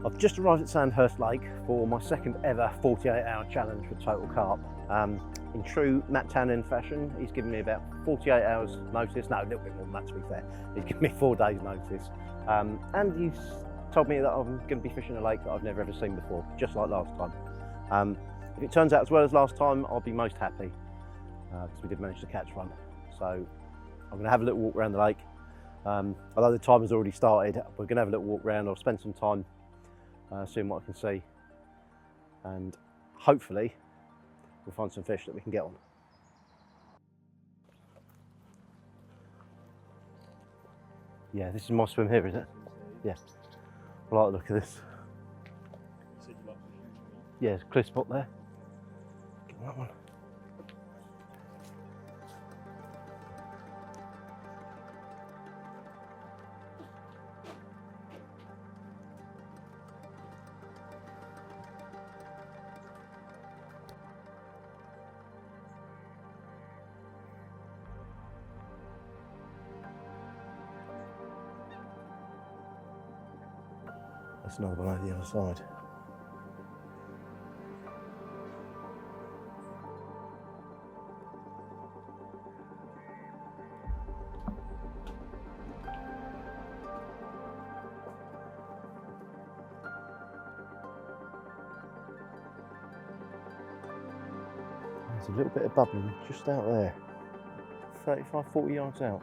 I've just arrived at Sandhurst Lake for my second ever 48-hour challenge for Total Carp. In true Matt Eaton fashion, he's given me about 48 hours notice, no, a little bit more than that to be fair. He's given me 4 days notice. And he's told me that I'm going to be fishing a lake that I've never ever seen before, just like last time. If it turns out as well as last time, I'll be most happy, because we did manage to catch one. So I'm going to have a little walk around the lake. Although the time has already started, we're going to have a little walk around. I'll spend some time seeing what I can see, and hopefully we'll find some fish that we can get on. Yeah, this is my swim here, is it? Yeah. I like the look of this. Yeah, there's a clear spot there. Get on that one. That's another one over the other side. There's a little bit of bubbling just out there, 35-40 yards out,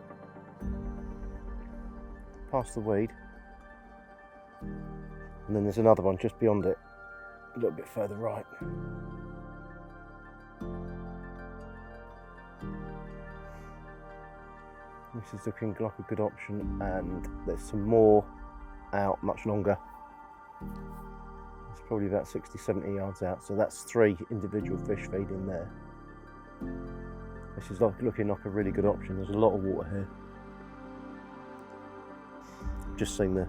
past the weed. And then there's another one just beyond it, a little bit further right. This is looking like a good option, and there's some more out much longer. It's probably about 60-70 yards out, so that's 3 individual fish feeding there. This is looking like a really good option. There's a lot of water here. Just seen the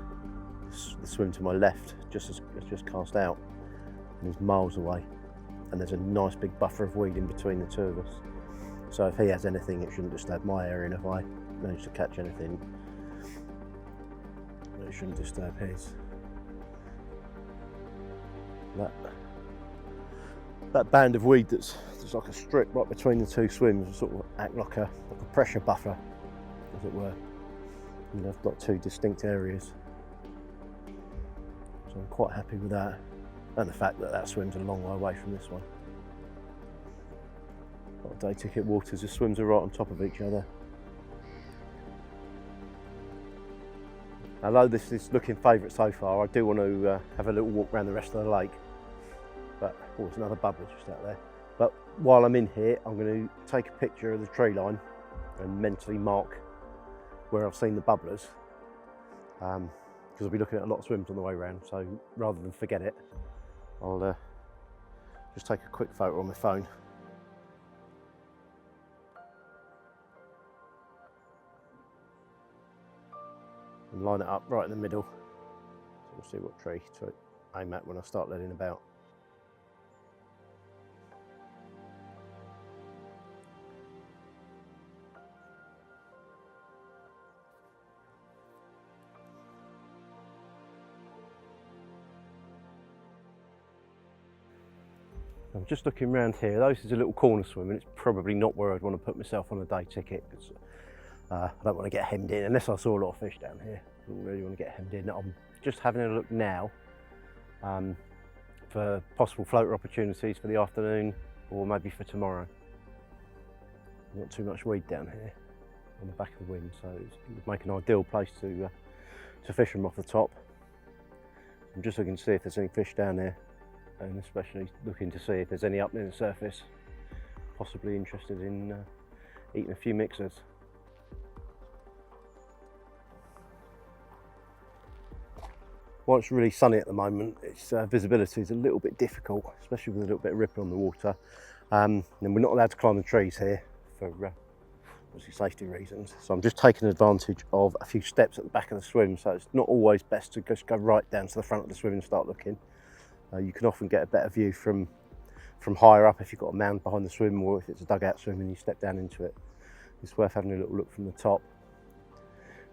swim to my left just cast out, and he's miles away, and there's a nice big buffer of weed in between the two of us. So if he has anything, it shouldn't disturb my area, and if I manage to catch anything, it shouldn't disturb his. That band of weed that's like a strip right between the two swims will sort of act like a pressure buffer, as it were. And I've got 2 distinct areas. So I'm quite happy with that, and the fact that that swim's a long way away from this one. Got day ticket waters, the swims are right on top of each other. Although this is looking favourite so far, I do want to have a little walk around the rest of the lake. But oh, there's another bubbler just out there. But while I'm in here, I'm going to take a picture of the tree line and mentally mark where I've seen the bubblers, because I'll be looking at a lot of swims on the way around. So rather than forget it, I'll just take a quick photo on my phone. And line it up right in the middle, so we'll see what tree to aim at when I start letting about. I'm just looking around here. This is a little corner swim, and it's probably not where I'd want to put myself on a day ticket, because I don't want to get hemmed in, unless I saw a lot of fish down here. I don't really want to get hemmed in. I'm just having a look now for possible floater opportunities for the afternoon, or maybe for tomorrow. Not too much weed down here on the back of the wind, so it would make an ideal place to fish from off the top. I'm just looking to see if there's any fish down there, and especially looking to see if there's any up near the surface, possibly interested in eating a few mixers. While it's really sunny at the moment, its visibility is a little bit difficult, especially with a little bit of ripple on the water. And we're not allowed to climb the trees here for obviously safety reasons. So I'm just taking advantage of a few steps at the back of the swim, so it's not always best to just go right down to the front of the swim and start looking. You can often get a better view from higher up if you've got a mound behind the swim, or if it's a dugout swim and you step down into it. It's worth having a little look from the top.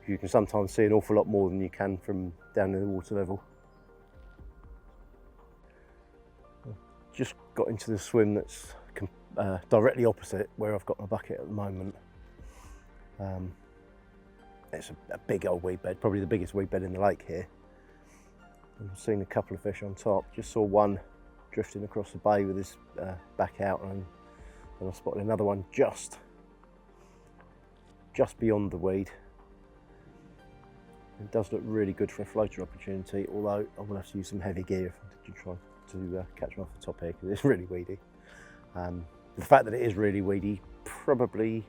You can sometimes see an awful lot more than you can from down in the water level. just got into the swim that's directly opposite where I've got my bucket at the moment. It's a big old weed bed, probably the biggest weed bed in the lake here. I've seen a couple of fish on top. Just saw one drifting across the bay with his back out, and I spotted another one just beyond the weed. It does look really good for a floater opportunity, although I'm going to have to use some heavy gear to try to catch him off the top here, because it's really weedy. The fact that it is really weedy probably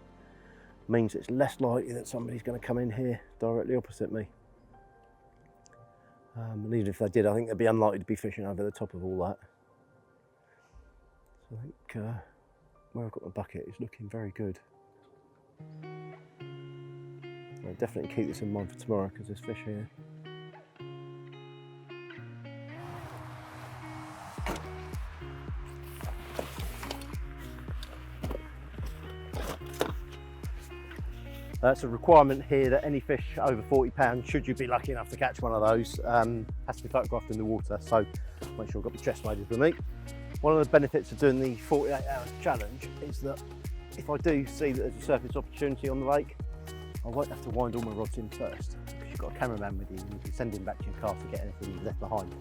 means it's less likely that somebody's going to come in here directly opposite me. And even if they did, I think they'd be unlikely to be fishing over the top of all that. So I think where I've got my bucket is looking very good. I'll definitely keep this in mind for tomorrow, because there's fish here. It's a requirement here that any fish over 40 pounds, should you be lucky enough to catch one of those, has to be photographed in the water. So make sure I've got my chest waders with me. One of the benefits of doing the 48 hours challenge is that if I do see that there's a surface opportunity on the lake, I won't have to wind all my rods in first, because you've got a cameraman with you and you can send him back to your car to get anything you've left behind.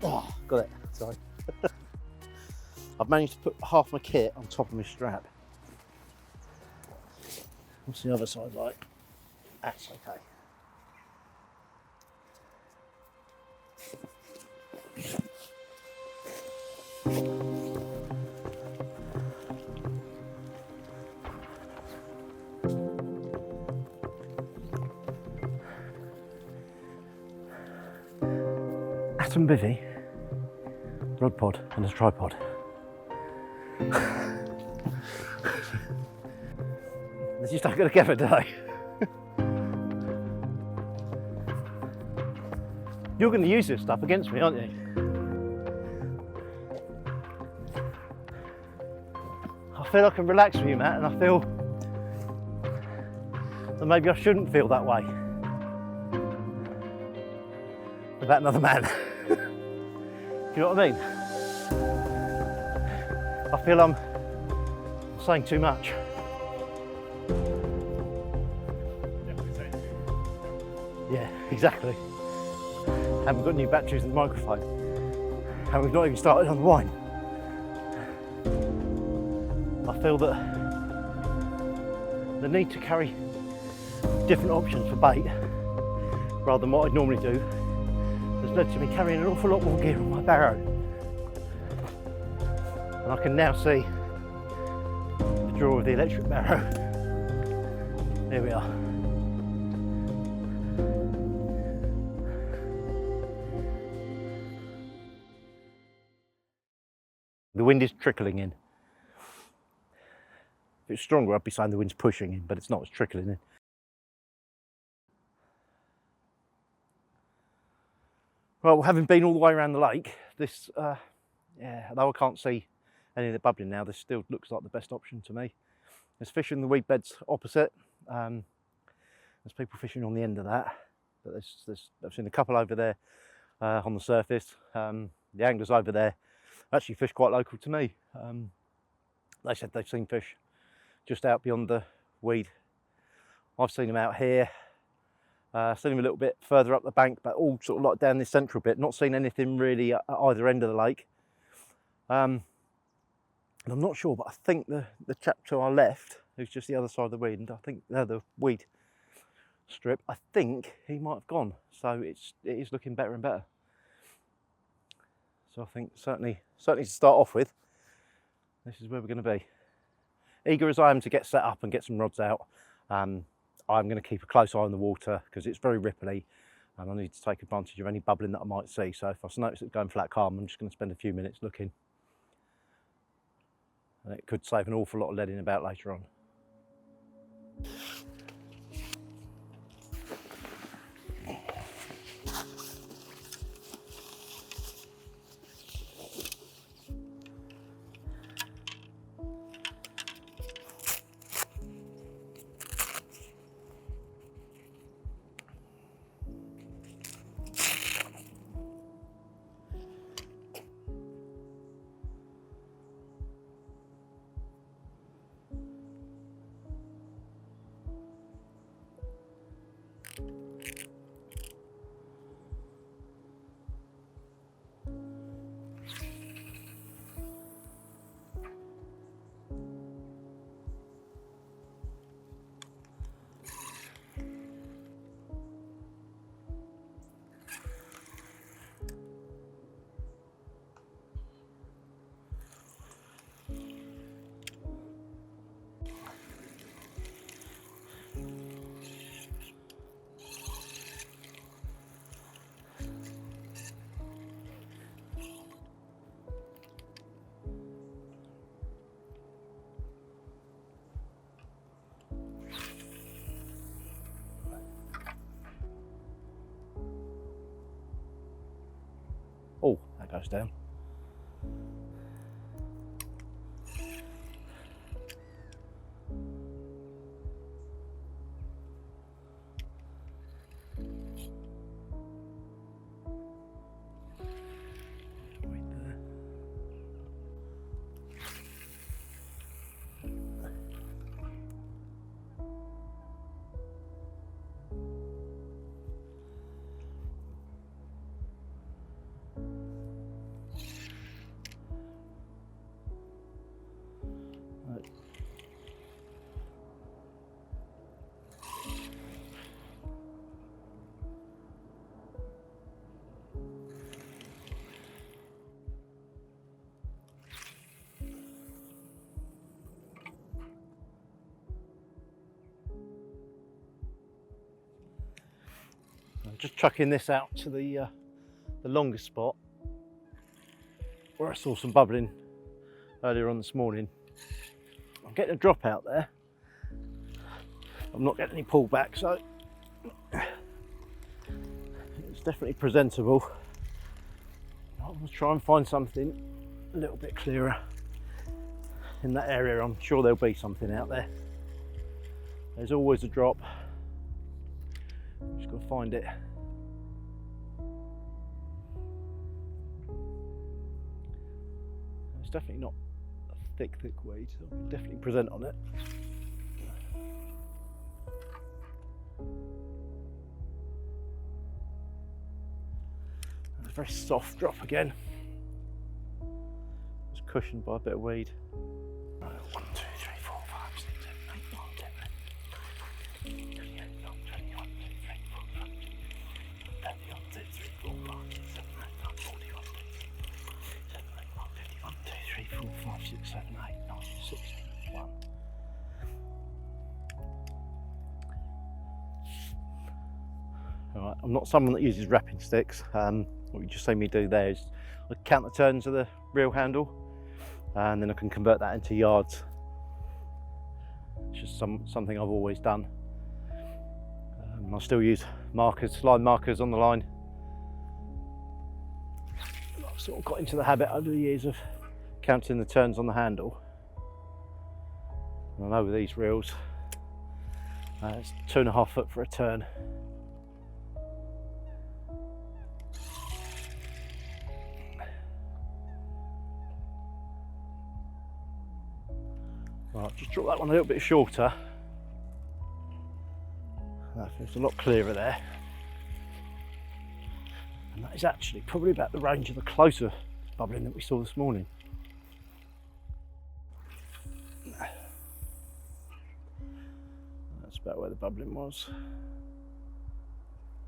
Oh, got it, sorry. I've managed to put half my kit on top of my strap. What's the other side like? That's okay. Atom bivvy, rod pod and a tripod. Let's just don't go together today. You're going to use this stuff against me, aren't you? I feel I can relax with you, Matt, and I feel that maybe I shouldn't feel that way about another man. Do you know what I mean? I feel I'm saying too much. Yeah, exactly. And we've got new batteries in the microphone. And we've not even started on the wine. I feel that the need to carry different options for bait, rather than what I'd normally do, has led to me carrying an awful lot more gear on my barrow. And I can now see the draw of the electric barrow. Here we are. The wind is trickling in. If it's stronger, I'd be saying the wind's pushing in, but it's not, it's trickling in. Well, having been all the way around the lake, this, yeah, although I can't see any of the bubbling now, this still looks like the best option to me. There's fish in the weed beds opposite. There's people fishing on the end of that, but I've seen a couple over there on the surface. The anglers over there actually fish quite local to me. They said they've seen fish just out beyond the weed. I've seen them out here. Seen them a little bit further up the bank, but all sort of like down this central bit. Not seen anything really at either end of the lake. And I'm not sure, but I think the chap to our left, who's just the other side of the weed, and I think the weed strip, I think he might have gone. So it is looking better and better. So I think certainly to start off with, This is where we're going to be. Eager as I am to get set up and get some rods out, I'm going to keep a close eye on the water because it's very ripply and I need to take advantage of any bubbling that I might see. So if I notice it going flat calm, I'm just going to spend a few minutes looking. And it could save an awful lot of leading about later on. Oh, that goes down. I'm just chucking this out to the longest spot where I saw some bubbling earlier on this morning. I'm getting a drop out there. I'm not getting any pullback, so it's definitely presentable. I'm going to try and find something a little bit clearer in that area. I'm sure there'll be something out there. There's always a drop. Just got to find it. It's definitely not a thick weed, so I'll definitely present on it. It's a very soft drop again. It's cushioned by a bit of weed. 1, 2, 3, 4, 5, 6, 7, 8, 9, 10, 11, 12, 21, 22, 23, 4, 5, 6, 7, 8, 9, 41, 52, 51, 2, 3, 4, 5, 6, 7, 8, 9, 60, 1. Alright, I'm not someone that uses wrapping sticks. What you just see me do there is I count the turns of the reel handle and then I can convert that into yards. It's just something I've always done. I still use markers, line markers on the line. I've sort of got into the habit over the years of counting the turns on the handle. And I know with these reels, it's 2.5 foot for a turn. Right, just drop that one a little bit shorter. That feels a lot clearer there. And that is actually probably about the range of the closer bubbling that we saw this morning. That's about where the bubbling was.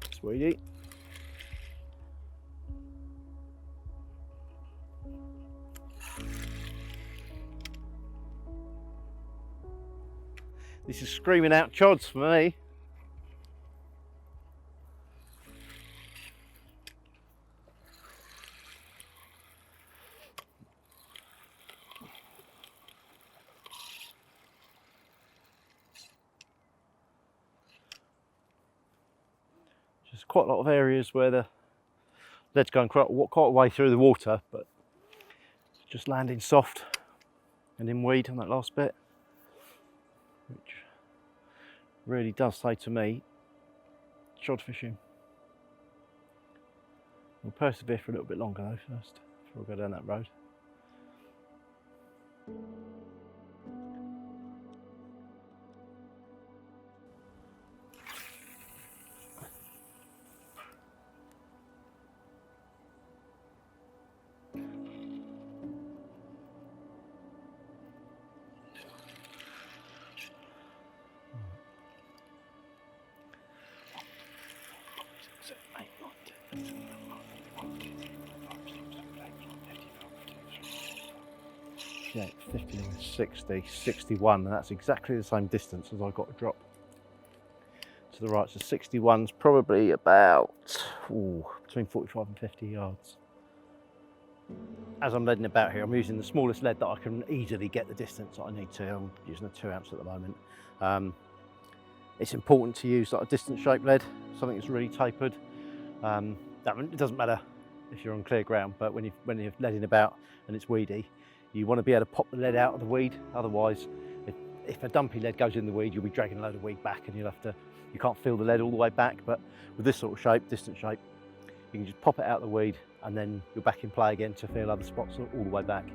It's weedy. This is screaming out chods for me. There's quite a lot of areas where the lead's going quite a way through the water, but just landing soft and in weed on that last bit, which really does say to me, chod fishing. We'll persevere for a little bit longer though first, before we go down that road. Yeah, 50, 60, 61, and that's exactly the same distance as I got to drop to the right. So 61's probably about between 45 and 50 yards. As I'm leading about here, I'm using the smallest lead that I can easily get the distance that I need to. I'm using a 2 ounce at the moment. It's important to use like a distance shaped lead, something that's really tapered. It doesn't matter if you're on clear ground, but when you're leading about and it's weedy, you want to be able to pop the lead out of the weed. Otherwise, if a dumpy lead goes in the weed, you'll be dragging a load of weed back, and you can't feel the lead all the way back. But with this sort of shape, distance shape, you can just pop it out of the weed, and then you're back in play again to feel other spots all the way back.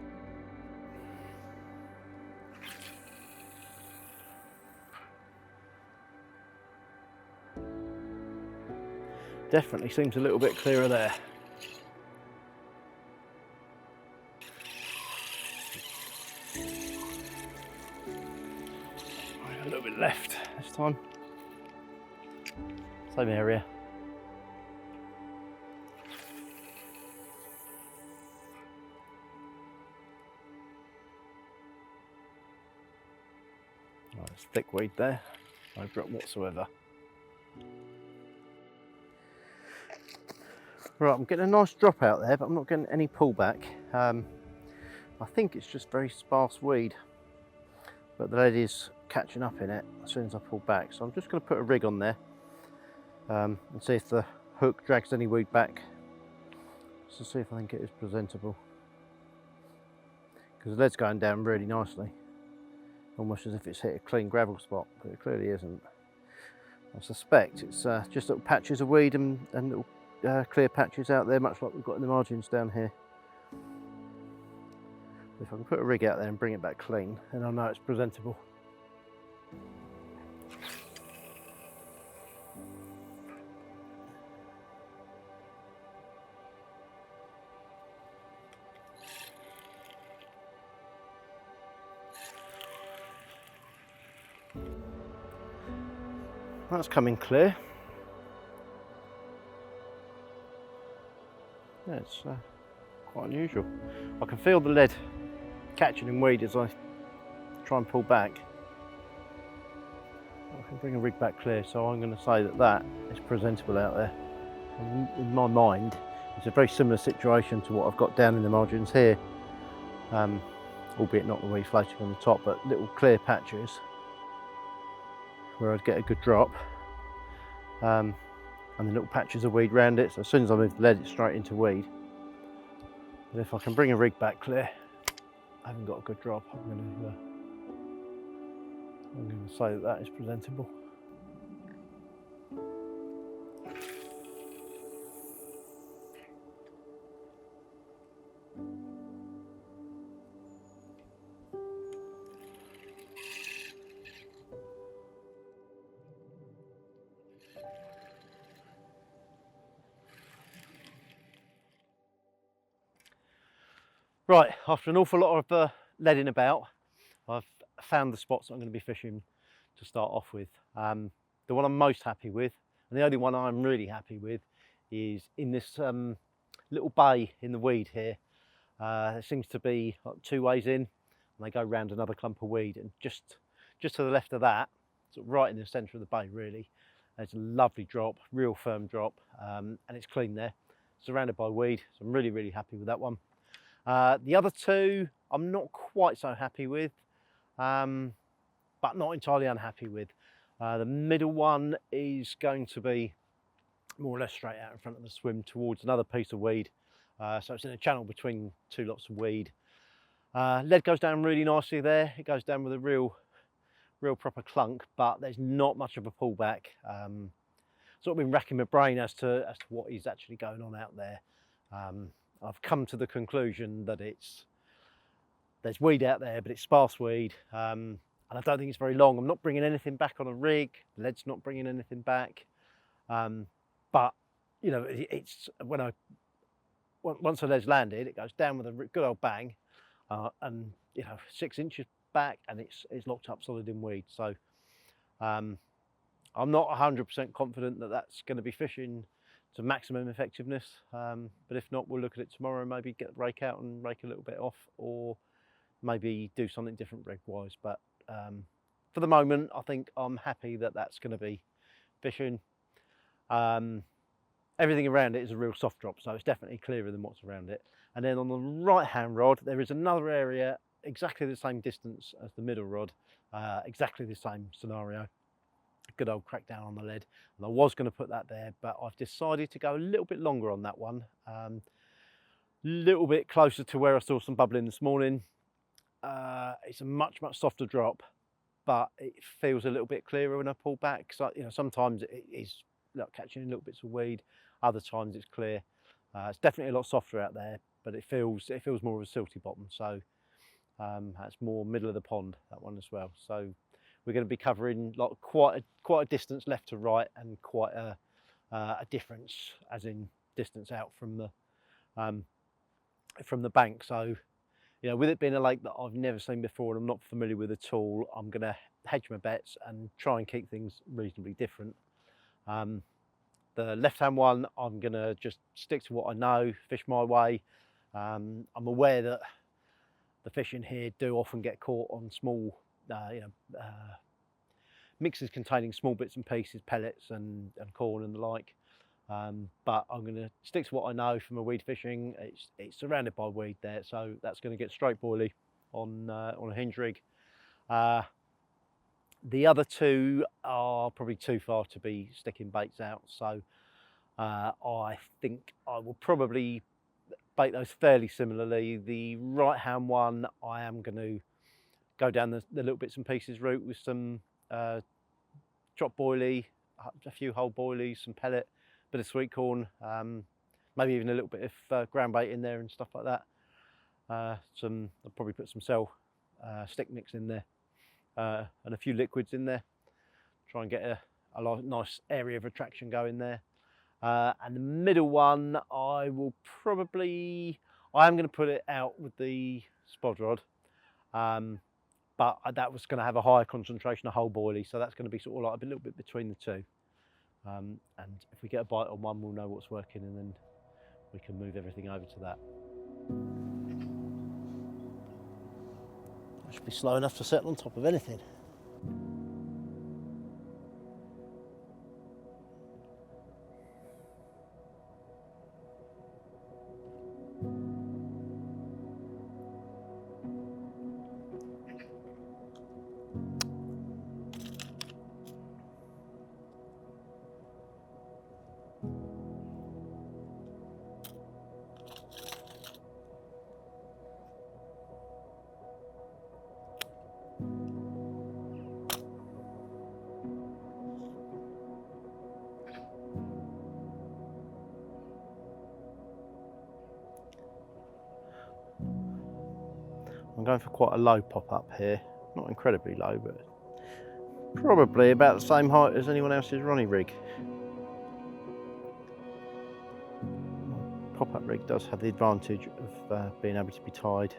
Definitely seems a little bit clearer there. A little bit left this time. Same area. Right, it's thick weed there. No drop whatsoever. Right, I'm getting a nice drop out there, but I'm not getting any pullback. I think it's just very sparse weed, but the lead is catching up in it as soon as I pull back. So I'm just going to put a rig on there and see if the hook drags any weed back, just to see if I think it is presentable. Because the lead's going down really nicely, almost as if it's hit a clean gravel spot, but it clearly isn't. I suspect it's just little patches of weed and little clear patches out there, much like we've got in the margins down here. If I can put a rig out there and bring it back clean, then I'll know it's presentable. That's coming clear. Yeah, it's quite unusual. I can feel the lead catching in weed as I try and pull back. I can bring a rig back clear, so I'm going to say that that is presentable out there. In my mind, it's a very similar situation to what I've got down in the margins here, albeit not the weed floating on the top, but little clear patches where I'd get a good drop, and the little patches of weed around it. So as soon as I move the lead, it's straight into weed. But if I can bring a rig back clear, I haven't got a good drop, I'm going to say that that is presentable. Right, after an awful lot of leading about, I've found the spots that I'm going to be fishing to start off with. The one I'm most happy with, and the only one I'm really happy with, is in this little bay in the weed here. There seems to be like 2 ways in, and they go round another clump of weed, and just to the left of that, sort of right in the centre of the bay really. It's a lovely drop, real firm drop, and it's clean there, surrounded by weed, so I'm really happy with that one. The other two I'm not quite so happy with, but not entirely unhappy with. The middle one is going to be more or less straight out in front of the swim towards another piece of weed, so it's in a channel between two lots of weed. Lead goes down really nicely there. It goes down with a real proper clunk, but there's not much of a pullback. Sort of been racking my brain as to what is actually going on out there. I've come to the conclusion that there's weed out there, but it's sparse weed, and I don't think it's very long. I'm not bringing anything back on a rig. The lead's not bringing anything back, but you know, it's once the lead's landed, it goes down with a good old bang, and you know, 6 inches back, and it's locked up solid in weed. So I'm not 100% confident that that's going to be fishing to maximum effectiveness, but if not, we'll look at it tomorrow and maybe get the rake out and rake a little bit off, or maybe do something different rig wise. But for the moment, I think I'm happy that that's going to be fishing. Everything around it is a real soft drop, so it's definitely clearer than what's around it. And then on the right hand rod, there is another area exactly the same distance as the middle rod, exactly the same scenario. Good old crack down on the lead, and I was going to put that there, but I've decided to go a little bit longer on that one, little bit closer to where I saw some bubbling this morning. It's a much softer drop, but it feels a little bit clearer when I pull back. So you know, sometimes it is like catching little bits of weed, other times it's clear. It's definitely a lot softer out there, but it feels more of a silty bottom. So that's more middle of the pond, that one as well. So we're going to be covering like quite a distance left to right, and quite a difference, as in distance out from the bank. So you know, with it being a lake that I've never seen before and I'm not familiar with at all, I'm going to hedge my bets and try and keep things reasonably different. The left-hand one, I'm going to just stick to what I know, fish my way. I'm aware that the fish in here do often get caught on small, mixes containing small bits and pieces, pellets and corn and the like. But I'm going to stick to what I know from my weed fishing. It's surrounded by weed there, so that's going to get straight boilie on a hinge rig. The other two are probably too far to be sticking baits out, so I think I will probably bait those fairly similarly. The right hand one, I am going to go down the little bits and pieces route with some drop boilie, a few whole boilies, some pellet, bit of sweet corn, maybe even a little bit of ground bait in there and stuff like that. I'll probably put some cell stick mix in there, and a few liquids in there. Try and get a nice area of attraction going there. And the middle one, I am going to put it out with the spod rod, but that was going to have a higher concentration of whole boilie, so that's going to be sort of like a little bit between the two. And if we get a bite on one, we'll know what's working, and then we can move everything over to that. I should be slow enough to settle on top of anything. I'm going for quite a low pop up here, not incredibly low, but probably about the same height as anyone else's Ronnie rig. Pop-up rig does have the advantage of being able to be tied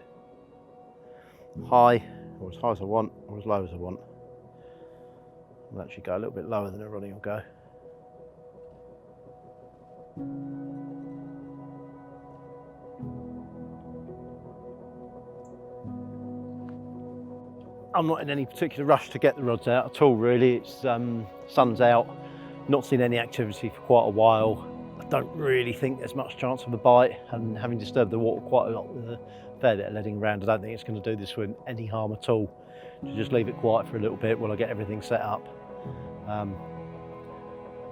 high, or as high as I want, or as low as I want. I'll actually go a little bit lower than a Ronnie will go. I'm not in any particular rush to get the rods out at all really. It's sun's out, not seen any activity for quite a while. I don't really think there's much chance of a bite, and having disturbed the water quite a lot with a fair bit of leading around, I don't think it's going to do this swim any harm at all. To just leave it quiet for a little bit while I get everything set up,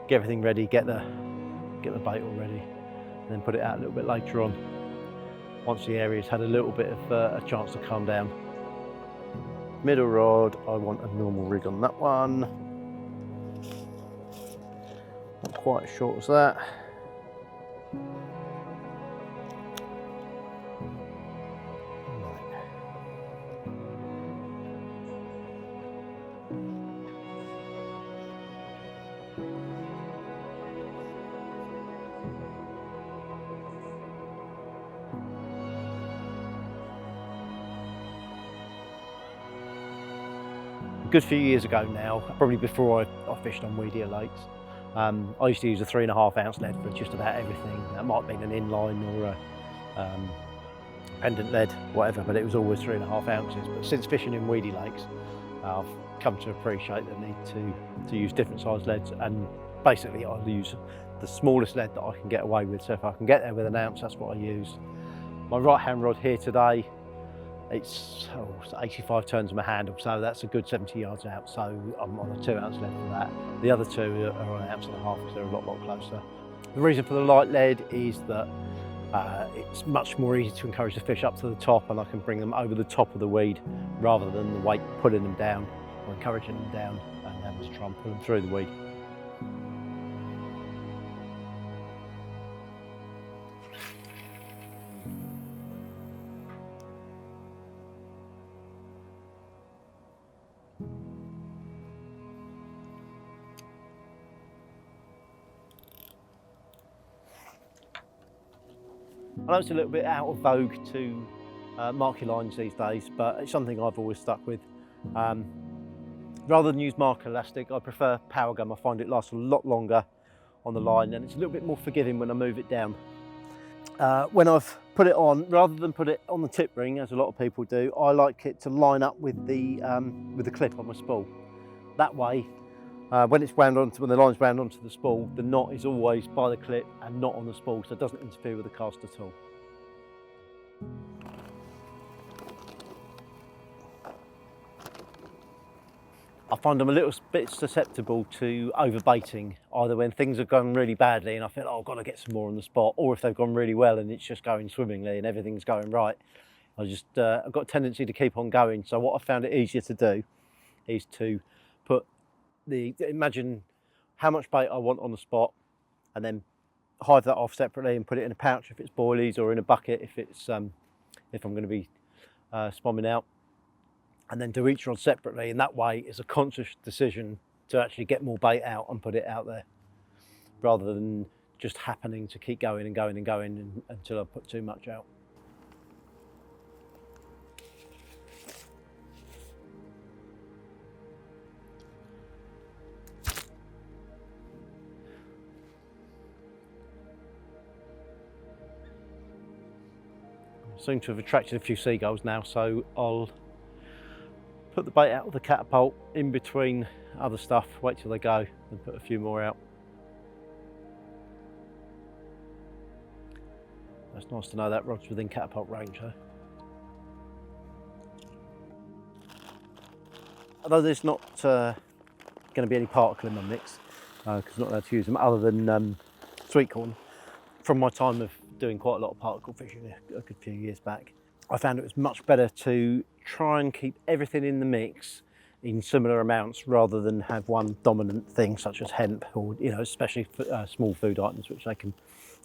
get everything ready, get the bait all ready, and then put it out a little bit later on once the area's had a little bit of a chance to calm down. Middle rod, I want a normal rig on that one. Not quite as short as that. A good few years ago now, probably before I fished on weedier lakes, I used to use a 3.5 ounce lead for just about everything. That might have been an inline or a pendant lead, whatever, but it was always 3.5 ounces. But since fishing in weedy lakes, I've come to appreciate the need to use different size leads, and basically I'll use the smallest lead that I can get away with. So if I can get there with an ounce, that's what I use. My right hand rod here today, it's 85 turns of my handle, so that's a good 70 yards out, so I'm on a 2 ounce lead for that. The other two are on 1.5 ounces because they're a lot closer. The reason for the light lead is that it's much more easy to encourage the fish up to the top, and I can bring them over the top of the weed rather than the weight pulling them down or encouraging them down and having to try and pull them through the weed. I know it's a little bit out of vogue to mark your lines these days, but it's something I've always stuck with. Rather than use marker elastic, I prefer power gum. I find it lasts a lot longer on the line, and it's a little bit more forgiving when I move it down. When I've put it on, rather than put it on the tip ring, as a lot of people do, I like it to line up with the clip on my spool. That way, when the line's wound onto the spool, the knot is always by the clip and not on the spool, so it doesn't interfere with the cast at all. I find I'm a little bit susceptible to overbaiting, either when things have gone really badly and I feel, oh, I've got to get some more on the spot, or if they've gone really well and it's just going swimmingly and everything's going right. I've got a tendency to keep on going. So what I found it easier to do is to imagine how much bait I want on the spot, and then hive that off separately and put it in a pouch if it's boilies, or in a bucket if I'm going to be spomming out, and then do each rod separately. And that way it's a conscious decision to actually get more bait out and put it out there, rather than just happening to keep going and going and going until I put too much out. Seem to have attracted a few seagulls now, so I'll put the bait out with the catapult in between other stuff, wait till they go and put a few more out. It's nice to know that rod's within catapult range, though. Although there's not going to be any particle in my mix, because I'm not allowed to use them other than sweet corn. From my time of doing quite a lot of particle fishing a good few years back, I found it was much better to try and keep everything in the mix in similar amounts, rather than have one dominant thing such as hemp, or especially for, small food items which they can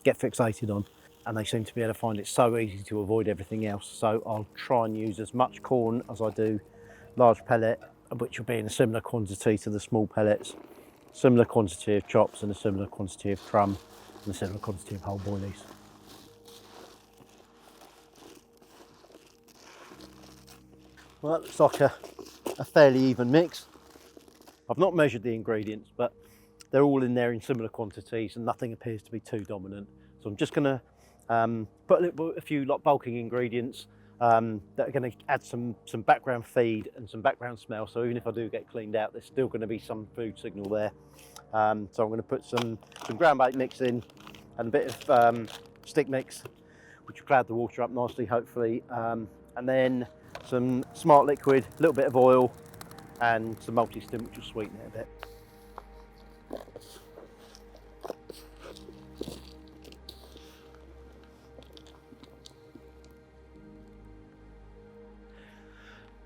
get fixated on, and they seem to be able to find it so easy to avoid everything else. So I'll try and use as much corn as I do large pellet, which will be in a similar quantity to the small pellets, similar quantity of chops and a similar quantity of crumb and a similar quantity of whole boilies. Well, that looks like a fairly even mix. I've not measured the ingredients, but they're all in there in similar quantities and nothing appears to be too dominant. So I'm just going to put a few bulking ingredients. that are going to add some background feed and some background smell. So even if I do get cleaned out, there's still going to be some food signal there. So I'm going to put some ground bait mix in and a bit of stick mix, which will cloud the water up nicely, hopefully. And then some smart liquid, a little bit of oil, and some multi-stim, which will sweeten it a bit.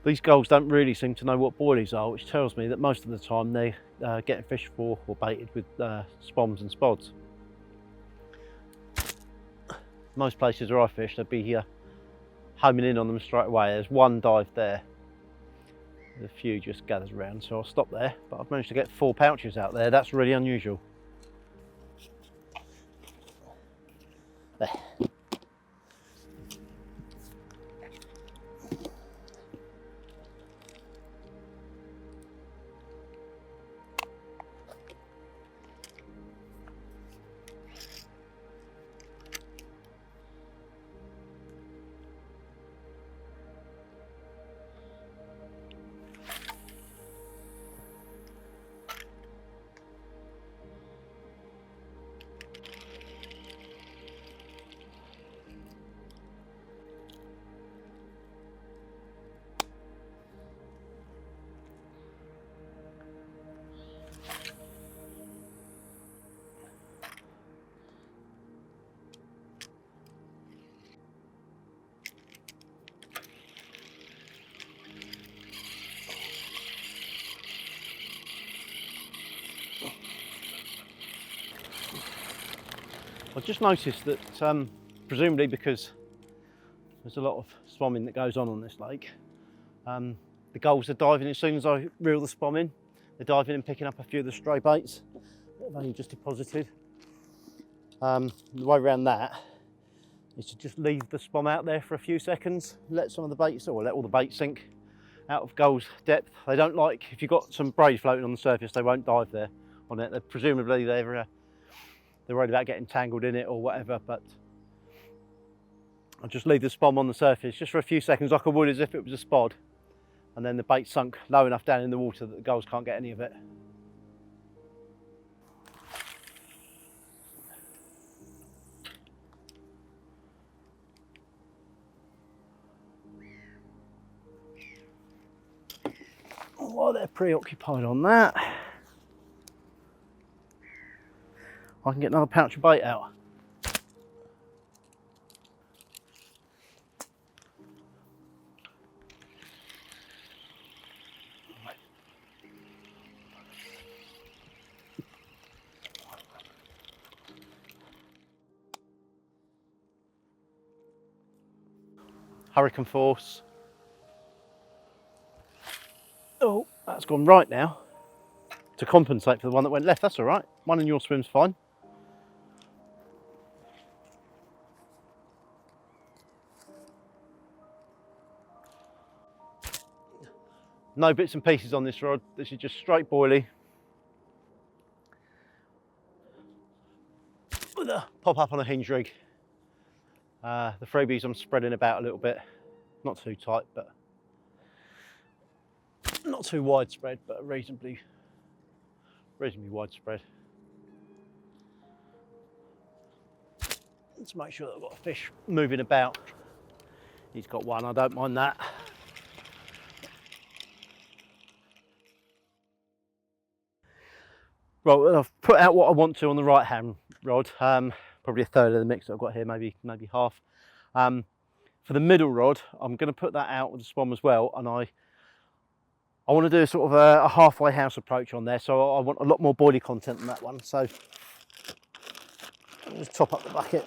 These gulls don't really seem to know what boilies are, which tells me that most of the time they're getting fished for or baited with spoms and spods. Most places where I fish, they'd be here homing in on them straight away. There's one dive there. There's a few just gathered around, so I'll stop there. But I've managed to get 4 pouches out there. That's really unusual. There. I've just noticed that, presumably because there's a lot of spomming that goes on this lake, the gulls are diving as soon as I reel the spom in. They're diving and picking up a few of the stray baits that I've only just deposited. The way around that is to just leave the spom out there for a few seconds, let some of the baits, or let all the bait sink out of gulls' depth. They don't like, if you've got some braid floating on the surface, they won't dive there on it. Presumably they're worried about getting tangled in it or whatever, but I'll just leave the spom on the surface just for a few seconds like I would as if it was a spod, and then the bait sunk low enough down in the water that the gulls can't get any of it. While they're preoccupied on that, I can get another pouch of bait out. Hurricane force. Oh, that's gone right now to compensate for the one that went left. That's all right. One in your swim's fine. No bits and pieces on this rod. This is just straight boilie with a pop up on a hinge rig. The freebies I'm spreading about a little bit, not too tight, but not too widespread, but reasonably widespread. Let's make sure that I've got a fish moving about. He's got one, I don't mind that. Well, I've put out what I want to on the right hand rod, probably a third of the mix that I've got here, maybe half. For the middle rod, I'm going to put that out with the spom as well, and I want to do sort of a halfway house approach on there, so I want a lot more boilie content than that one. So I'll just top up the bucket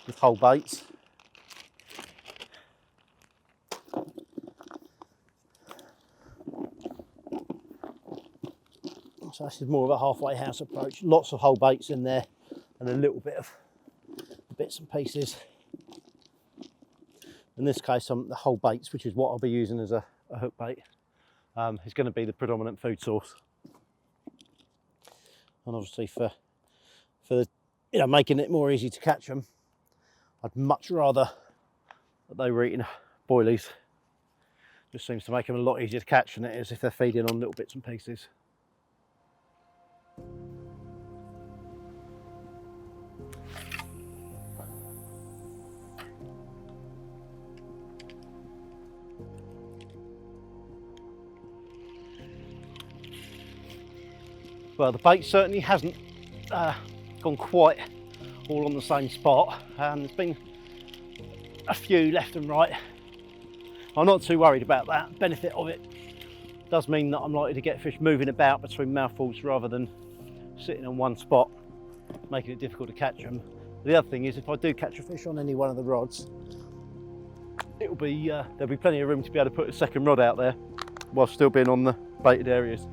with whole baits. So this is more of a halfway house approach. Lots of whole baits in there and a little bit of bits and pieces. In this case, the whole baits, which is what I'll be using as a hook bait, is going to be the predominant food source. And obviously for the, making it more easy to catch them, I'd much rather that they were eating boilies. Just seems to make them a lot easier to catch than it is if they're feeding on little bits and pieces. Well, the bait certainly hasn't gone quite all on the same spot. There's been a few left and right. I'm not too worried about that. Benefit of it does mean that I'm likely to get fish moving about between mouthfuls rather than sitting on one spot, making it difficult to catch them. The other thing is, if I do catch a fish on any one of the rods, it'll be there'll be plenty of room to be able to put a second rod out there while still being on the baited areas.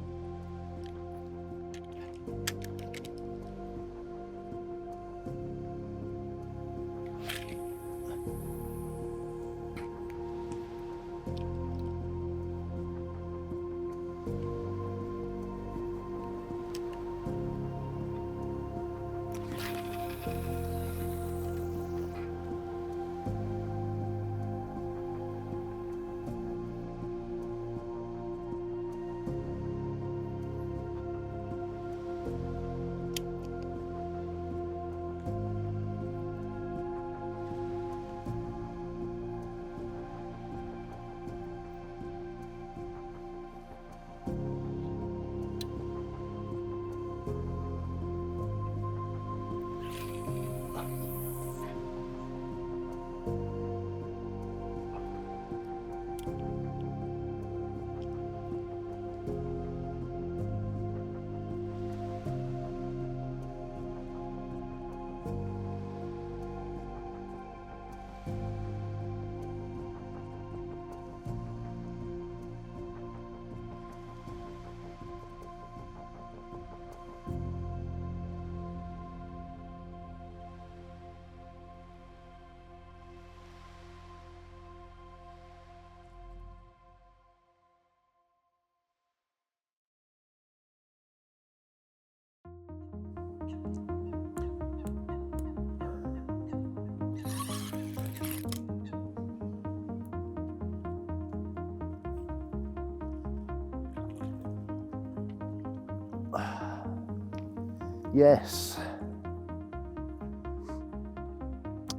Yes.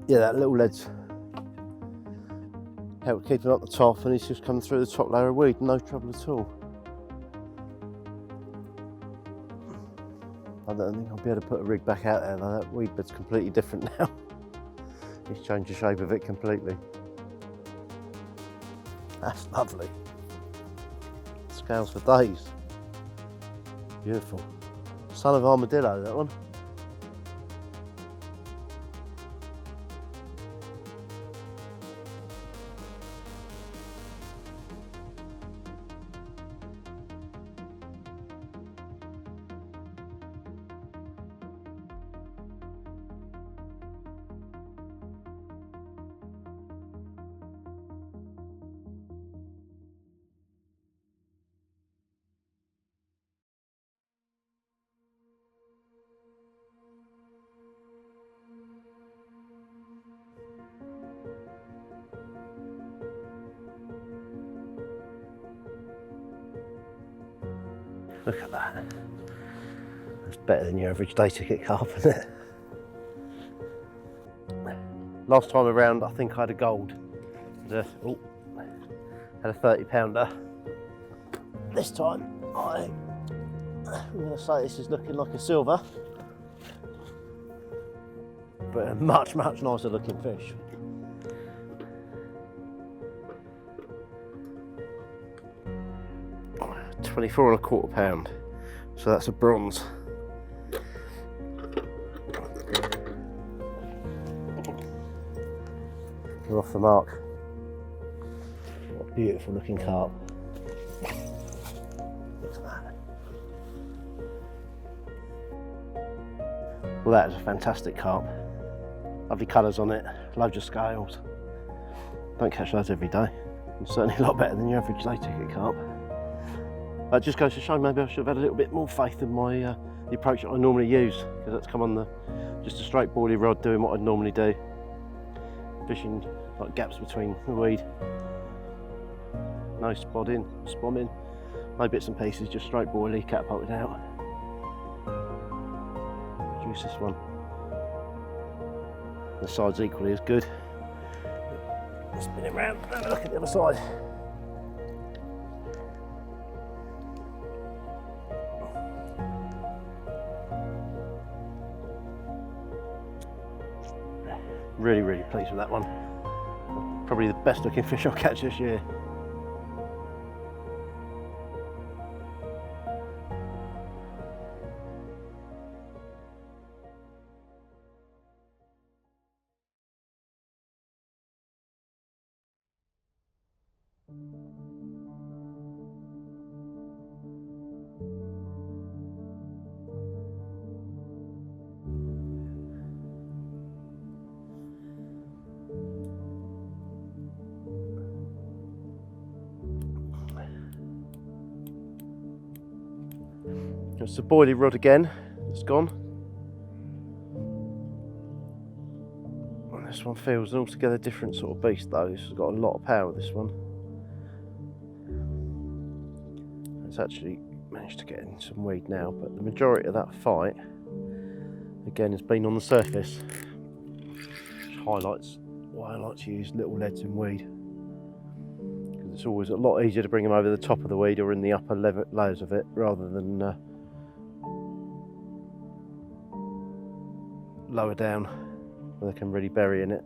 Yeah, that little lead's helped keep him up the top, and he's just come through the top layer of weed, no trouble at all. I don't think I'll be able to put a rig back out there though. That weed bed's completely different now. It's changed the shape of it completely. That's lovely. Scales for days. Beautiful. Son of armadillo, that one. Look at that. That's better than your average day ticket carp, isn't it? Last time around, I think I had a gold. Had a 30 pounder. This time, I'm going to say this is looking like a silver, but a much, much nicer looking fish. £24.25 pound, so that's a bronze. We're off the mark. What a beautiful looking carp. Look at that. Well, that is a fantastic carp. Lovely colours on it, loads of scales. Don't catch those every day. And certainly a lot better than your average day ticket carp. That just goes to show maybe I should have had a little bit more faith in my the approach that I normally use, because that's come on just a straight boilie rod, doing what I'd normally do, fishing like gaps between the weed. No spomming, no bits and pieces, just straight boilie, catapulted out. Produce this one. The side's equally as good. Spin it round, have a look at the other side. Really, really pleased with that one. Probably the best looking fish I'll catch this year. It's the boilie rod again, it's gone. And this one feels an altogether different sort of beast though. This has got a lot of power, this one. It's actually managed to get in some weed now, but the majority of that fight, again, has been on the surface. Which highlights why I like to use little leads in weed. Because it's always a lot easier to bring them over the top of the weed or in the upper layers of it, rather than lower down where they can really bury in it.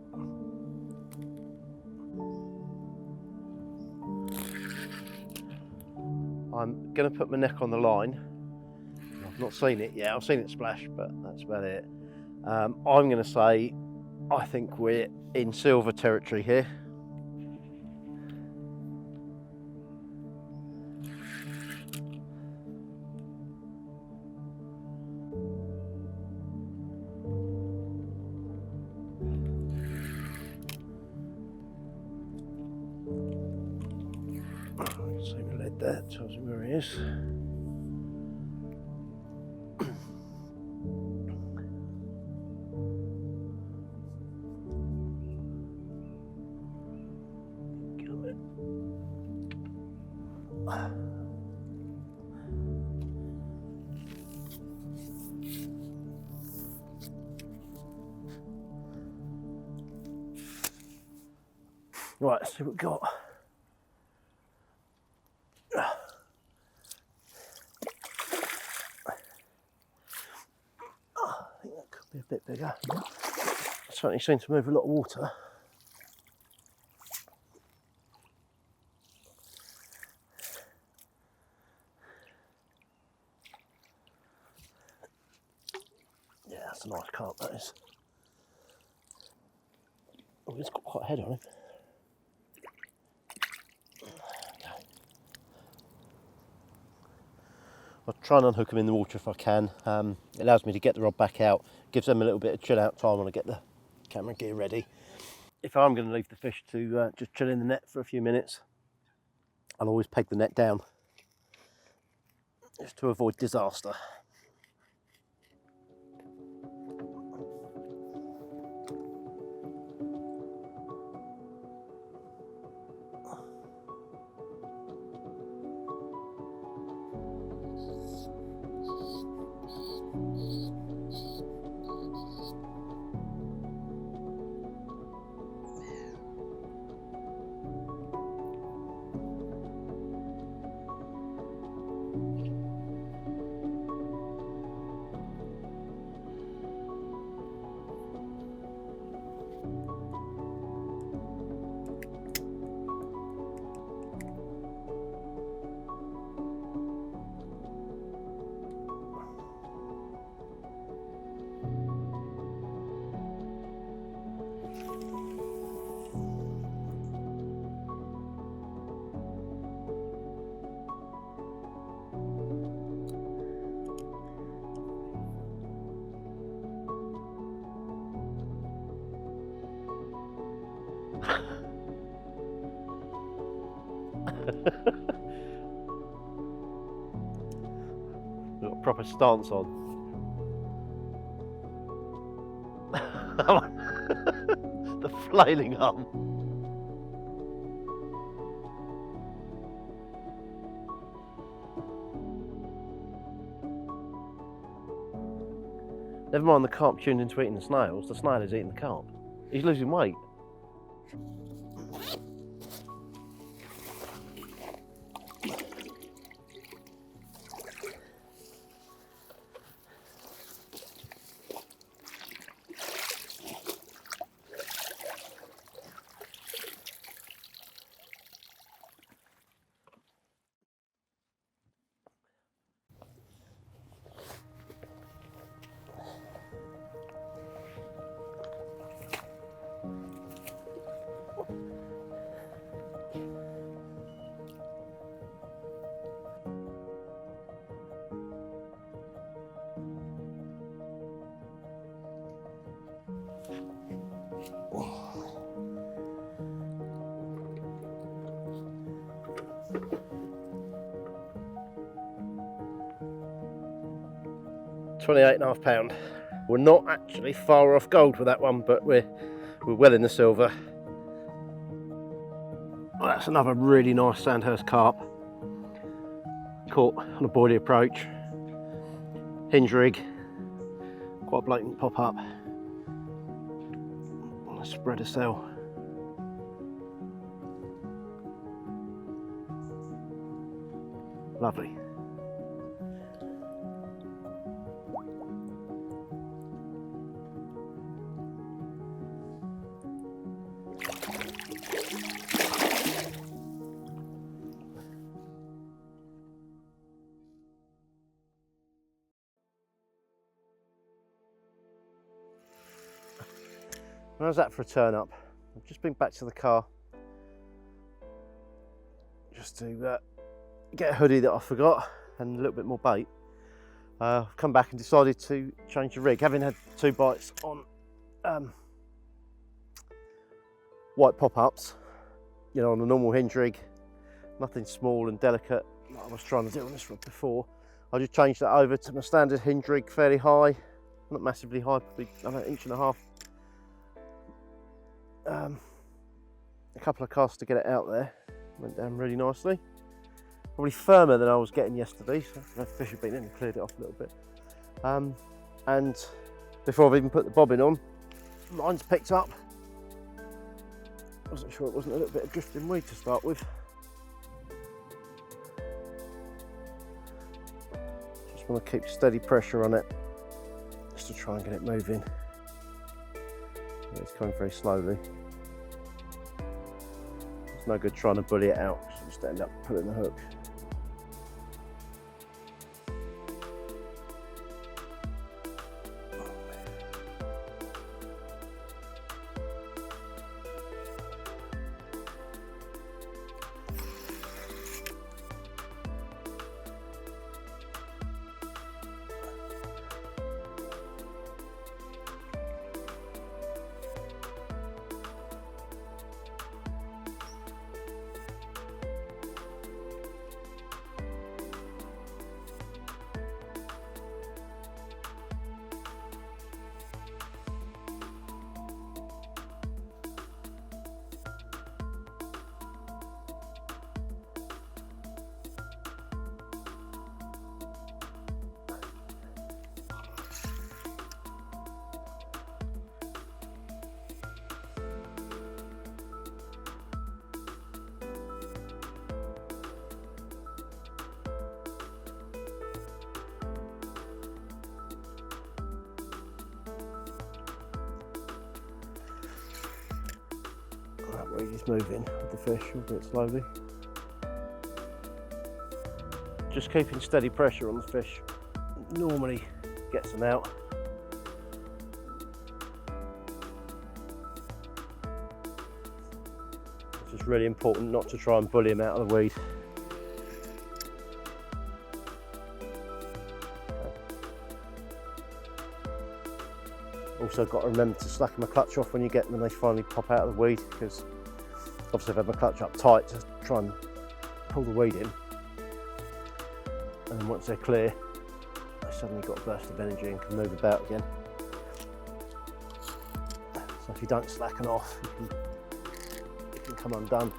I'm going to put my neck on the line. I've not seen it yet, I've seen it splash, but that's about it. I'm going to say I think we're in silver territory here. See the lead there, tells me where he is. Right, let's see what we've got. I think that could be a bit bigger. It certainly seems to move a lot of water. Yeah, that's a nice carp, that is. Oh, it's got quite a head on him. I'll try and unhook them in the water if I can. It allows me to get the rod back out, gives them a little bit of chill out time when I get the camera gear ready. If I'm going to leave the fish to just chill in the net for a few minutes, I'll always peg the net down, just to avoid disaster. Got a proper stance on. The flailing arm. Never mind the carp tuned into eating the snails, the snail is eating the carp. He's losing weight. £28.5. We're not actually far off gold with that one, but we're well in the silver. Well, that's another really nice Sandhurst carp. Caught on a boilie approach. Hinge rig. Quite a blatant pop up. On a spreader cell. Lovely. How's that for a turn up? I've just been back to the car just to get a hoodie that I forgot and a little bit more bait. I've come back and decided to change the rig. Having had 2 bites on white pop-ups, you know, on a normal hinge rig, nothing small and delicate like I was trying to do on this rig before. I just changed that over to my standard hinge rig, fairly high, not massively high, probably about 1.5 inches. A couple of casts to get it out there, went down really nicely. Probably firmer than I was getting yesterday, so the fish have been in and cleared it off a little bit. And before I've even put the bobbin on, line's picked up. Wasn't sure it wasn't a little bit of drifting weed to start with. Just want to keep steady pressure on it, just to try and get it moving. It's coming very slowly. It's no good trying to bully it out, so just end up pulling the hook. He's moving with the fish, a bit slowly. Just keeping steady pressure on the fish normally gets them out. It's just really important not to try and bully him out of the weed. Also got to remember to slacken my clutch off when they finally pop out of the weed, because obviously I've had my clutch up tight to try and pull the weed in, and then once they're clear, I suddenly got a burst of energy and can move about again. So if you don't slacken off, you can come undone.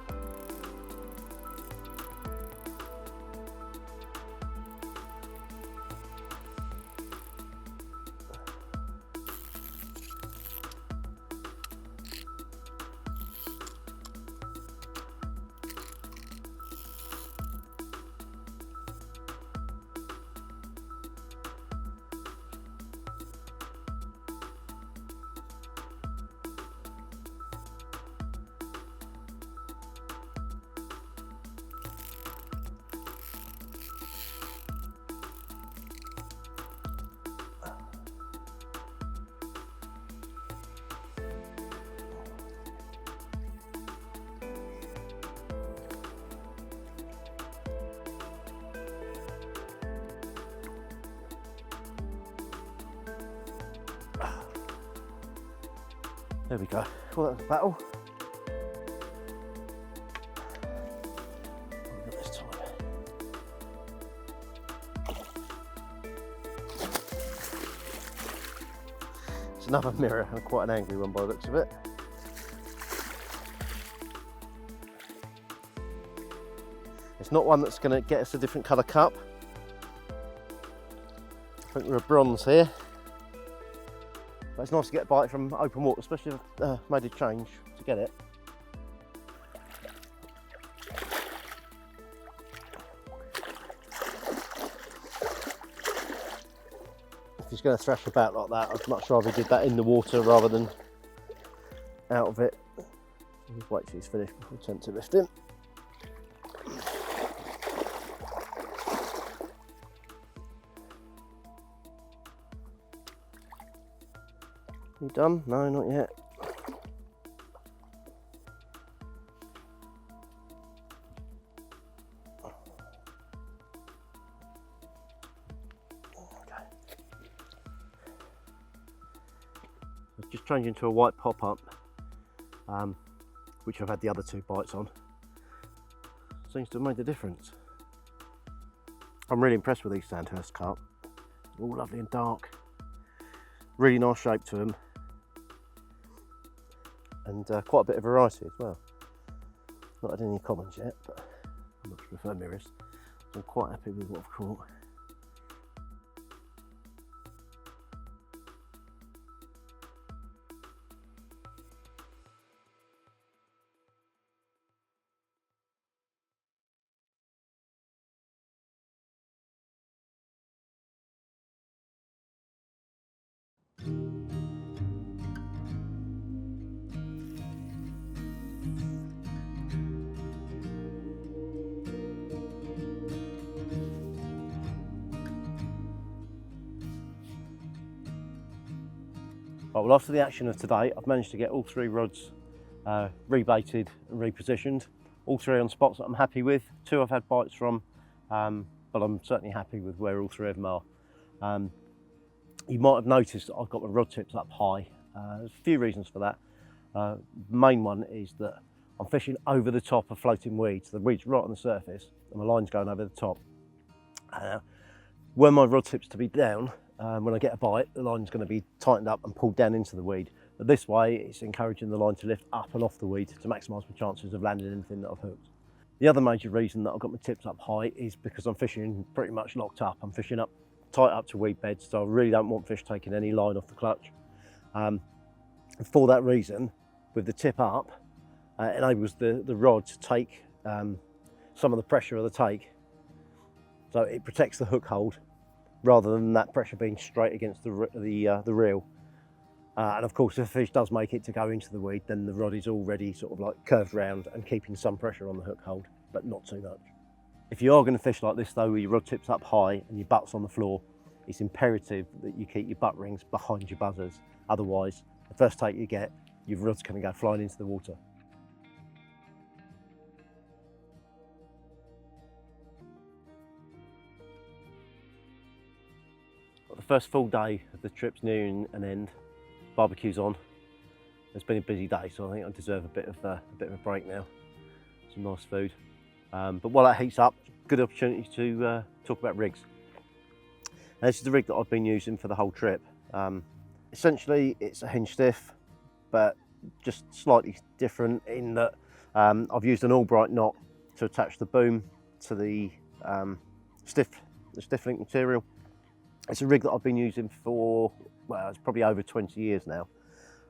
There we go. Well, that was a battle. What have we got this time? It's another mirror, and quite an angry one by the looks of it. It's not one that's going to get us a different colour cup. I think we're a bronze here. But it's nice to get a bite from open water, especially if I've made a change to get it. If he's going to thrash about like that, I'd much rather he did that in the water rather than out of it. Just wait till he's finished before we attempt to lift him. You done? No, not yet. Okay. I've just changed into a white pop-up, which I've had the other 2 bites on. Seems to have made a difference. I'm really impressed with these Sandhurst carp. All lovely and dark. Really nice shape to them. And quite a bit of variety as well. Not had any commons yet, but I much prefer mirrors. So I'm quite happy with what I've caught. Right, well, after the action of today, I've managed to get all 3 rods rebaited and repositioned. All 3 on spots that I'm happy with. 2 I've had bites from, but I'm certainly happy with where all 3 of them are. You might have noticed that I've got my rod tips up high. There's a few reasons for that. The main one is that I'm fishing over the top of floating weeds. The weed's right on the surface and my line's going over the top. When my rod tips to be down, when I get a bite, the line's going to be tightened up and pulled down into the weed. But this way, it's encouraging the line to lift up and off the weed to maximise my chances of landing anything that I've hooked. The other major reason that I've got my tips up high is because I'm fishing pretty much locked up. I'm fishing up tight up to weed beds, so I really don't want fish taking any line off the clutch. And for that reason, with the tip up, it enables the rod to take some of the pressure of the take. So it protects the hook hold rather than that pressure being straight against the reel. And of course, if the fish does make it to go into the weed, then the rod is already sort of like curved round and keeping some pressure on the hook hold, but not too much. If you are going to fish like this though, with your rod tips up high and your butt's on the floor, it's imperative that you keep your butt rings behind your buzzers. Otherwise, the first take you get, your rod's going to go flying into the water. The first full day of the trip's nearing an end. Barbecue's on. It's been a busy day, so I think I deserve a bit of a break now. Some nice food. But while that heats up, good opportunity to talk about rigs. Now, this is the rig that I've been using for the whole trip. Essentially, it's a hinge stiff, but just slightly different in that I've used an Albright knot to attach the boom to the stiff link material. It's a rig that I've been using for, well, it's probably over 20 years now.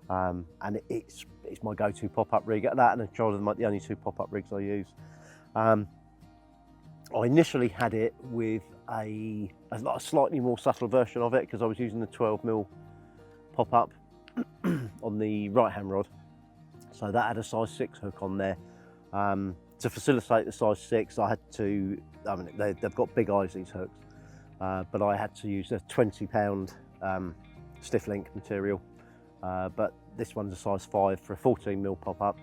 And it's my go-to pop-up rig. At that and a Child are the only 2 pop-up rigs I use. I initially had it with a slightly more subtle version of it because I was using the 12mm pop-up on the right-hand rod. So that had a size 6 hook on there. To facilitate the size 6, I had to, I mean, they've got big eyes, these hooks. But I had to use a 20-pound stiff link material. But this one's a size 5 for a 14mm pop-up.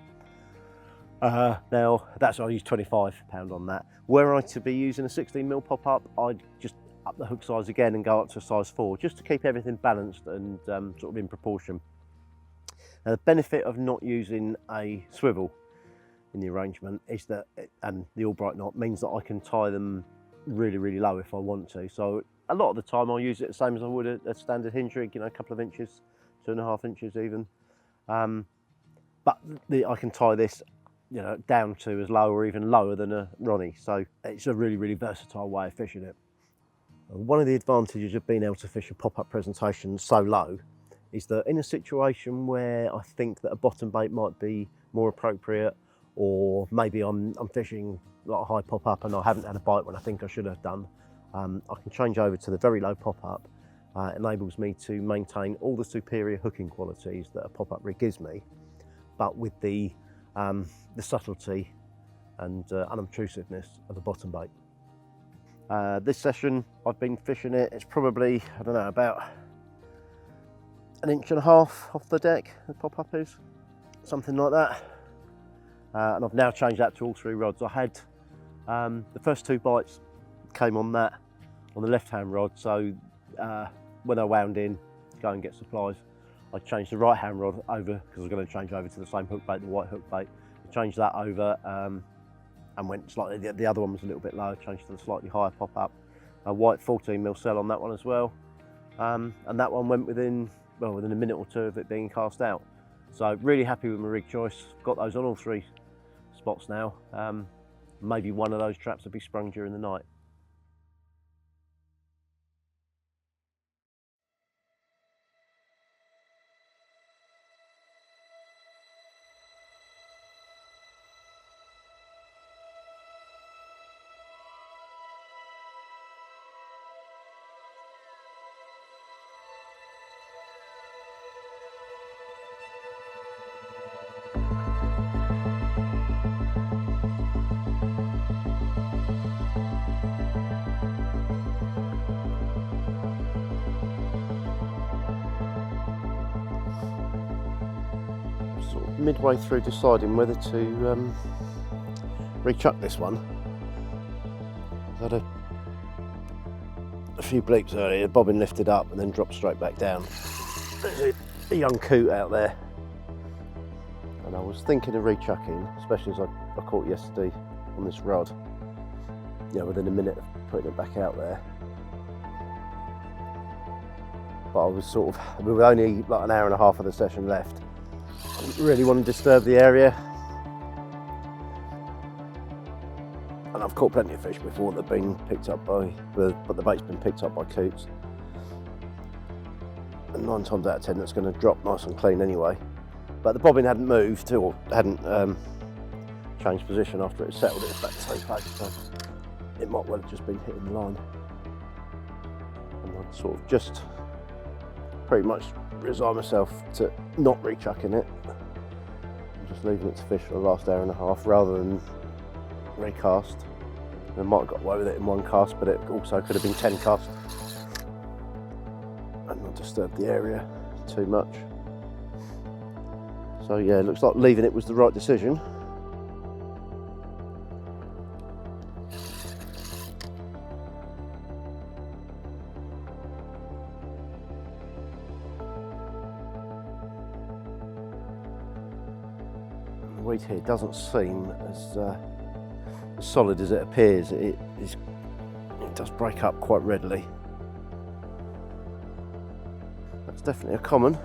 Now, I used 25 pound on that. Were I to be using a 16mm pop-up, I'd just up the hook size again and go up to a size 4, just to keep everything balanced and sort of in proportion. Now, the benefit of not using a swivel in the arrangement is that, and the Albright knot means that I can tie them really, really low if I want to. So a lot of the time I'll use it the same as I would a standard hinge rig, you know, a couple of inches, 2.5 inches even. But I can tie this, you know, down to as low or even lower than a Ronnie. So it's a really, really versatile way of fishing it. One of the advantages of being able to fish a pop-up presentation so low is that in a situation where I think that a bottom bait might be more appropriate, or maybe I'm fishing like a high pop-up and I haven't had a bite when I think I should have done, I can change over to the very low pop-up. It enables me to maintain all the superior hooking qualities that a pop-up rig gives me, but with the subtlety and unobtrusiveness of the bottom bait. This session I've been fishing it, it's probably, I don't know, about 1.5 inches off the deck, the pop-up is, something like that. And I've now changed that to all 3 rods. I had the first 2 bites came on that, on the left-hand rod, so when I wound in to go and get supplies, I changed the right-hand rod over, because I was going to change over to the same hook bait, the white hook bait. I changed that over and went slightly, the other one was a little bit lower, changed to the slightly higher pop-up. A white 14mm cell on that one as well. And that one went within a minute or 2 of it being cast out. So really happy with my rig choice. Got those on all 3 spots now. Maybe one of those traps will be sprung during the night. Sort of midway through deciding whether to rechuck this one. I had a few bleeps earlier, bobbin lifted up and then dropped straight back down. There's a young coot out there, and I was thinking of rechucking, especially as I caught yesterday on this rod, within a minute of putting it back out there. But I was we were only like an hour and a half of the session left. I didn't really want to disturb the area, and I've caught plenty of fish before that have been picked up by, but the bait's been picked up by coots, and 9 times out of 10 that's going to drop nice and clean anyway. But the bobbin hadn't moved or hadn't changed position after it settled. It was back to the same place, so it might well have just been hitting the line. And I'd sort of just pretty much resign myself to not rechucking it and just leaving it to fish for the last hour and a half rather than recast. I might have got away with it in 1 cast, but it also could have been 10 casts and not disturb the area too much. So yeah, it looks like leaving it was the right decision. The weed here doesn't seem as solid as it appears. It does break up quite readily. That's definitely a common.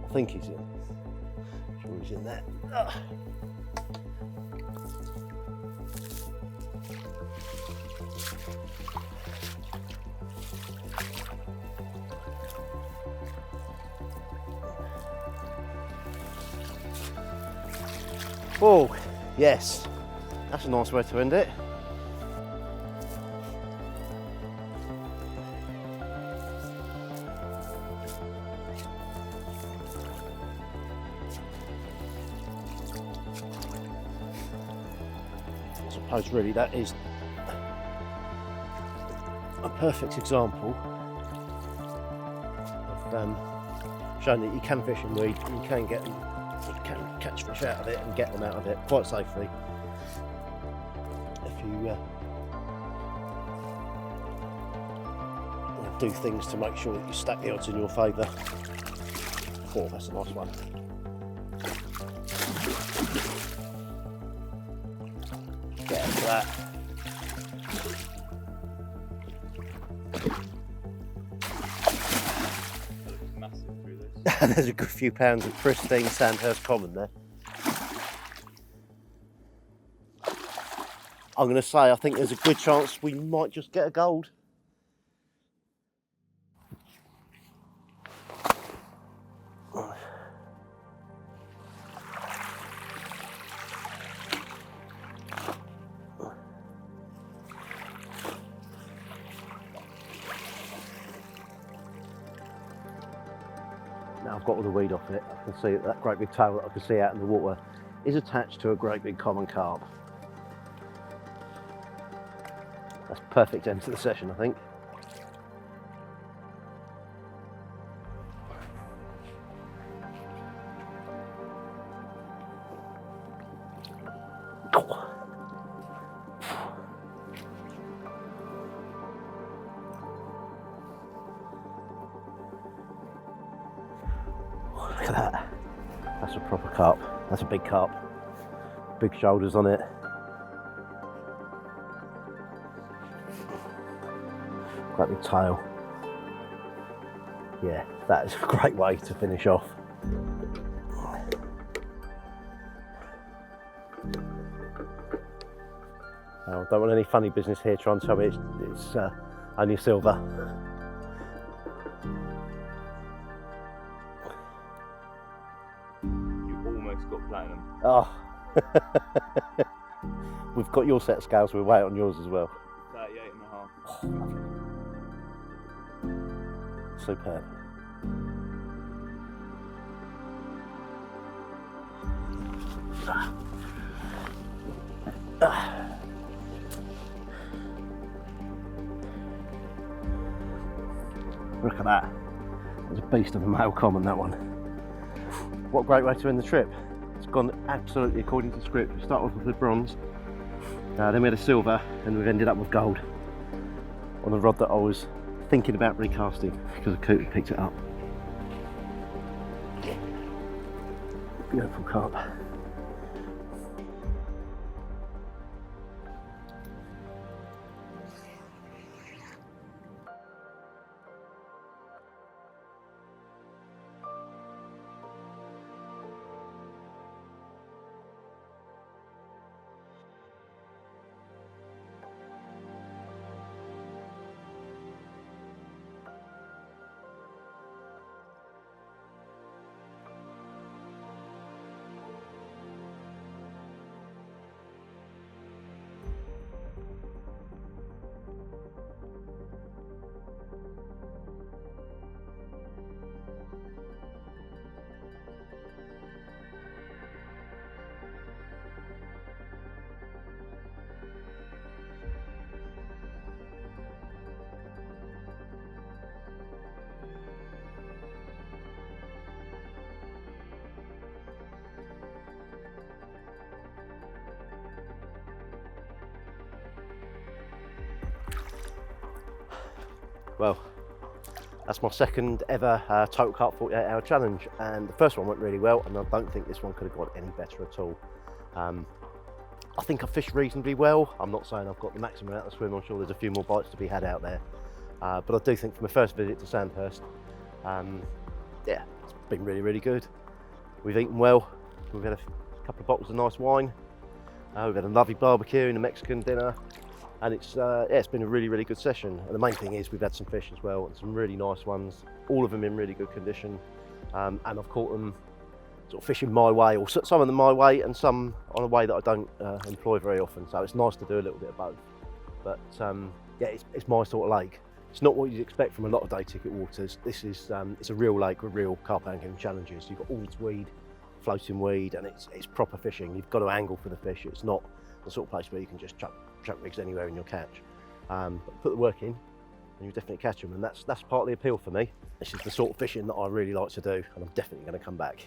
I think he's in. sure he's in there. Oh, yes, that's a nice way to end it. I suppose really that is a perfect example of showing that you can fish in weed, you can get them, you can catch fish out of it and get them out of it quite safely if you do things to make sure that you stack the odds in your favour. Oh, that's a nice one. Get into that. Massive through this. There's a good few pounds of pristine Sandhurst common there. I'm going to say I think there's a good chance we might just get a gold. Now I've got all the weed off it, I can see that great big tail that I can see out in the water is attached to a great big common carp. That's perfect end to the session, I think. Look at that. That's a proper carp. That's a big carp. Big shoulders on it. Quite big tail. Yeah, that is a great way to finish off. I don't want any funny business here trying to tell me it's only silver. Got platinum. Oh, we've got your set of scales, we'll weigh it on yours as well. 38.5. Oh, lovely. Superb. Look at that. There's a beast of a male common, that one. What a great way to end the trip. It's gone absolutely according to script. We start off with the bronze, then we had a silver, and we've ended up with gold on the rod that I was thinking about recasting because a coot picked it up. Beautiful carp. Well, that's my second ever Total Carp 48-hour challenge, and the first one went really well, and I don't think this one could have got any better at all. I think I fished reasonably well. I'm not saying I've got the maximum out of the swim, I'm sure there's a few more bites to be had out there. But I do think for my first visit to Sandhurst, yeah, it's been really, really good. We've eaten well, We've had a couple of bottles of nice wine. We've had a lovely barbecue and a Mexican dinner, and it's been a really, really good session. And the main thing is we've had some fish as well, and some really nice ones, all of them in really good condition. And I've caught them sort of fishing my way, or some of them my way, and some on a way that I don't employ very often. So it's nice to do a little bit of both. But yeah, it's my sort of lake. It's not what you'd expect from a lot of day ticket waters. This is it's a real lake with real carp angling challenges. You've got all this weed, floating weed, and it's proper fishing. You've got to angle for the fish. It's not the sort of place where you can just chuck rigs anywhere and you'll catch. But put the work in, and you'll definitely catch them. And that's part of the appeal for me. This is the sort of fishing that I really like to do, and I'm definitely going to come back.